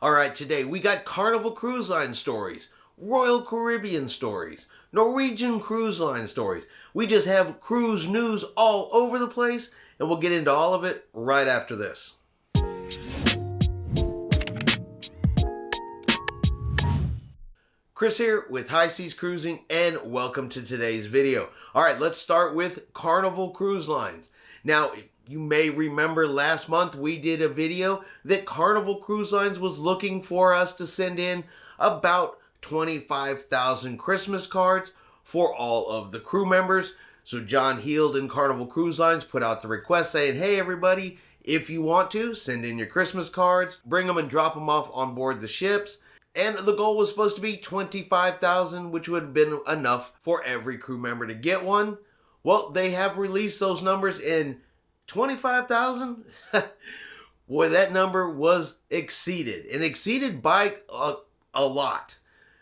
Alright, today we got Carnival Cruise Line stories, Royal Caribbean stories, Norwegian Cruise Line stories. We just have cruise news all over the place, and we'll get into all of it right after this. Chris here with High Seas Cruising, and welcome to today's video. Alright, let's start with Carnival Cruise Lines. Now, you may remember last month we did a video that Carnival Cruise Lines was looking for us to send in about 25,000 Christmas cards for all of the crew members. So John Heald and Carnival Cruise Lines put out the request saying, hey everybody, if you want to, send in your Christmas cards, bring them and drop them off on board the ships. And the goal was supposed to be 25,000, which would have been enough for every crew member to get one. Well, they have released those numbers in 25,000? Boy, that number was exceeded, and exceeded by a lot.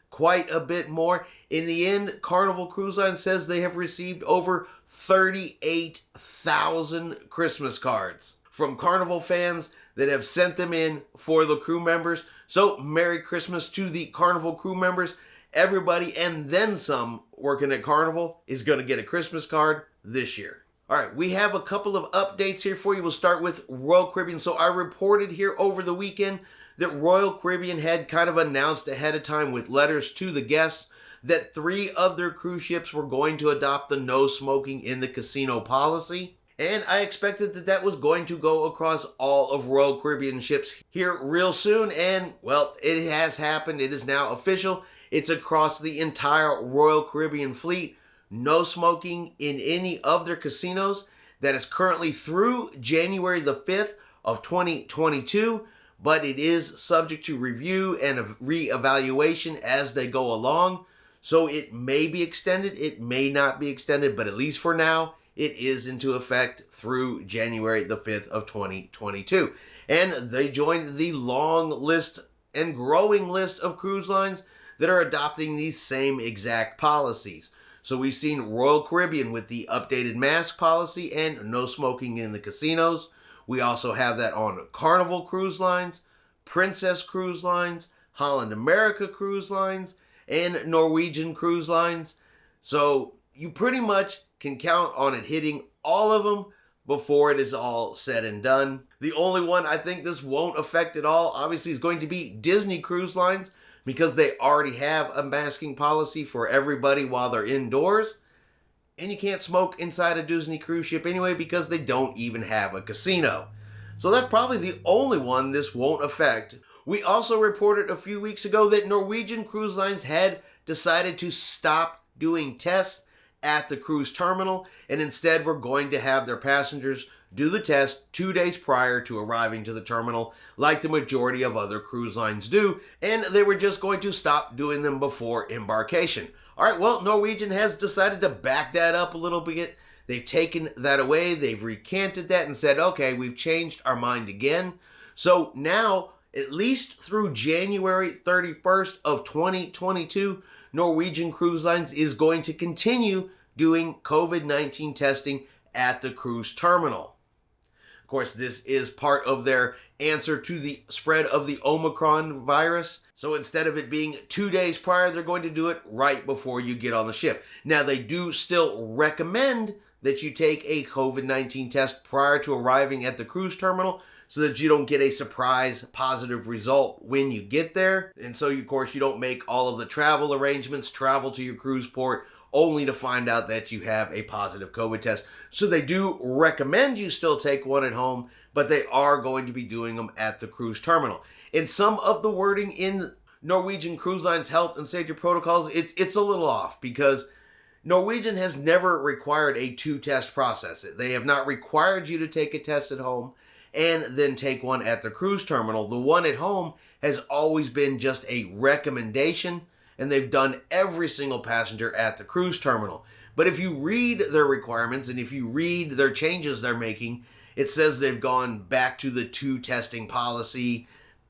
Quite a bit more. In the end, Carnival Cruise Line says they have received over 38,000 Christmas cards from Carnival fans that have sent them in for the crew members. So, Merry Christmas to the Carnival crew members. Everybody and then some working at Carnival is going to get a Christmas card this year. Alright, we have a couple of updates here for you. We'll start with Royal Caribbean. So I reported here over the weekend that Royal Caribbean had kind of announced ahead of time with letters to the guests that 3 of their cruise ships were going to adopt the no smoking in the casino policy. And I expected that that was going to go across all of Royal Caribbean ships here real soon. And, well, it has happened. It is now official. It's across the entire Royal Caribbean fleet. No smoking in any of their casinos. That is currently through January the 5th of 2022. But it is subject to review and re-evaluation as they go along. So it may be extended. It may not be extended. But at least for now, it is into effect through January the 5th of 2022. And they joined the long list and growing list of cruise lines that are adopting these same exact policies. So we've seen Royal Caribbean with the updated mask policy and no smoking in the casinos. We also have that on Carnival Cruise Lines, Princess Cruise Lines, Holland America Cruise Lines, and Norwegian Cruise Lines. So you pretty much can count on it hitting all of them before it is all said and done. The only one I think this won't affect at all, obviously, is going to be Disney Cruise Lines, because they already have a masking policy for everybody while they're indoors. And you can't smoke inside a Disney cruise ship anyway because they don't even have a casino. So that's probably the only one this won't affect. We also reported a few weeks ago that Norwegian Cruise Lines had decided to stop doing tests at the cruise terminal, and instead were going to have their passengers do the test 2 days prior to arriving to the terminal, like the majority of other cruise lines do, and they were just going to stop doing them before embarkation. Alright, well, Norwegian has decided to back that up a little bit. They've taken that away, they've recanted that and said, okay, we've changed our mind again. So now, at least through January 31st of 2022, Norwegian Cruise Lines is going to continue doing COVID-19 testing at the cruise terminal. Of course, this is part of their answer to the spread of the Omicron virus. So instead of it being 2 days prior, they're going to do it right before you get on the ship. Now, they do still recommend that you take a COVID-19 test prior to arriving at the cruise terminal so that you don't get a surprise positive result when you get there. And so, of course, you don't make all of the travel arrangements, travel to your cruise port, only to find out that you have a positive COVID test. So they do recommend you still take one at home, but they are going to be doing them at the cruise terminal. In some of the wording in Norwegian Cruise Line's health and safety protocols, it's a little off, because Norwegian has never required a 2-test process. They have not required you to take a test at home and then take one at the cruise terminal. The one at home has always been just a recommendation, and they've done every single passenger at the cruise terminal. But if you read their requirements and if you read their changes they're making, it says they've gone back to the 2 testing policy,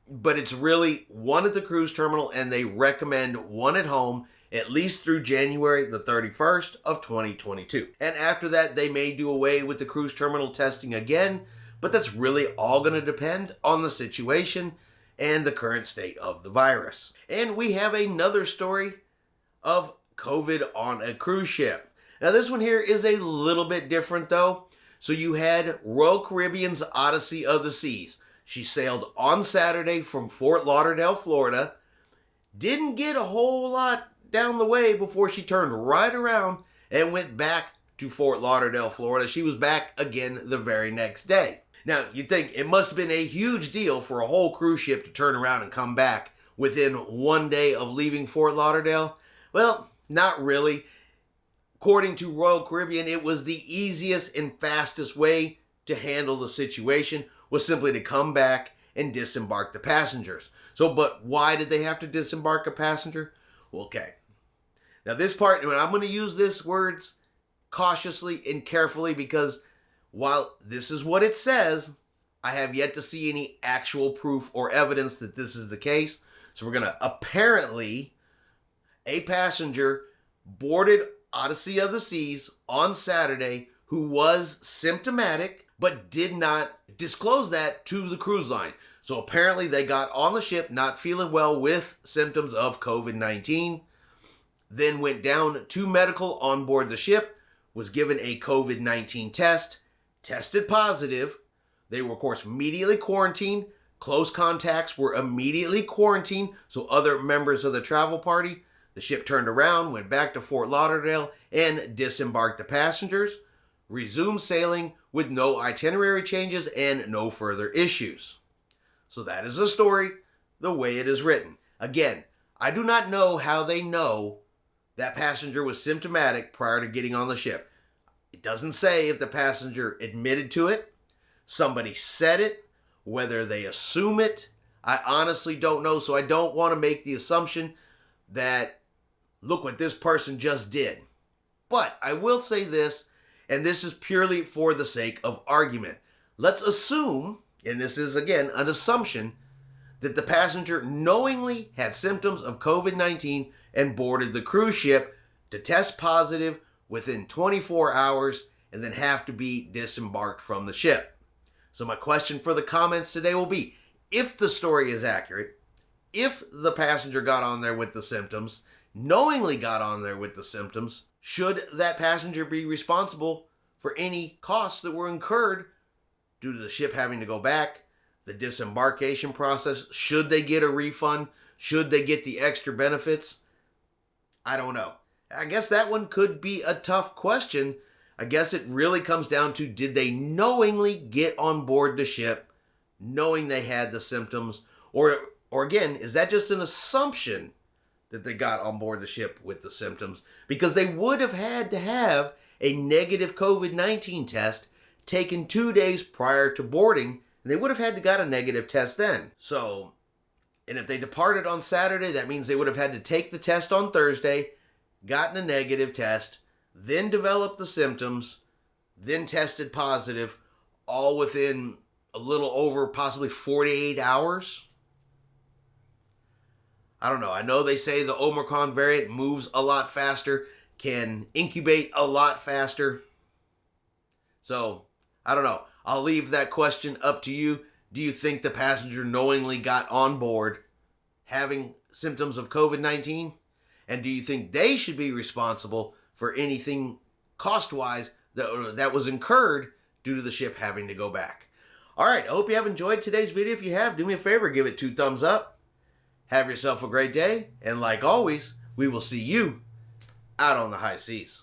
but it's really 1 at the cruise terminal, and they recommend 1 at home, at least through January the 31st of 2022. And after that, they may do away with the cruise terminal testing again, but that's really all going to depend on the situation and the current state of the virus. And we have another story of COVID on a cruise ship. Now this one here is a little bit different though. So you had Royal Caribbean's Odyssey of the Seas. She sailed on Saturday from Fort Lauderdale, Florida. Didn't get a whole lot down the way before she turned right around and went back to Fort Lauderdale, Florida. She was back again the very next day. Now, you'd think it must have been a huge deal for a whole cruise ship to turn around and come back within one day of leaving Fort Lauderdale. Well, not really. According to Royal Caribbean, it was the easiest and fastest way to handle the situation was simply to come back and disembark the passengers. So, but why did they have to disembark a passenger? Okay. Now this part, and I'm going to use these words cautiously and carefully because while this is what it says, I have yet to see any actual proof or evidence that this is the case. So we're going to apparently, a passenger boarded Odyssey of the Seas on Saturday who was symptomatic but did not disclose that to the cruise line. So apparently they got on the ship not feeling well with symptoms of COVID-19, then went down to medical on board the ship, was given a COVID-19 test, tested positive. They were, of course, immediately quarantined. Close contacts were immediately quarantined, so other members of the travel party. The ship turned around, went back to Fort Lauderdale, and disembarked the passengers, resumed sailing with no itinerary changes and no further issues. So that is the story, the way it is written. Again, I do not know how they know that passenger was symptomatic prior to getting on the ship. It doesn't say if the passenger admitted to it, somebody said it, whether they assume it. I honestly don't know, so I don't want to make the assumption that, look what this person just did. But I will say this, and this is purely for the sake of argument. Let's assume, and this is again an assumption, that the passenger knowingly had symptoms of COVID-19 and boarded the cruise ship to test positive within 24 hours and then have to be disembarked from the ship. So my question for the comments today will be, if the story is accurate, if the passenger got on there with the symptoms, knowingly got on there with the symptoms, should that passenger be responsible for any costs that were incurred due to the ship having to go back, the disembarkation process? Should they get a refund? Should they get the extra benefits? I don't know. I guess that one could be a tough question. I guess it really comes down to, did they knowingly get on board the ship knowing they had the symptoms? Or again, is that just an assumption that they got on board the ship with the symptoms? Because they would have had to have a negative COVID-19 test taken 2 days prior to boarding, and they would have had to got a negative test then. So, and if they departed on Saturday, that means they would have had to take the test on Thursday, gotten a negative test, then developed the symptoms, then tested positive, all within a little over possibly 48 hours. I don't know. I know they say the Omicron variant moves a lot faster, can incubate a lot faster. So, I don't know. I'll leave that question up to you. Do you think the passenger knowingly got on board having symptoms of COVID-19? And do you think they should be responsible for anything cost-wise that was incurred due to the ship having to go back? All right, I hope you have enjoyed today's video. If you have, do me a favor, give it 2 thumbs up. Have yourself a great day, and like always, we will see you out on the high seas.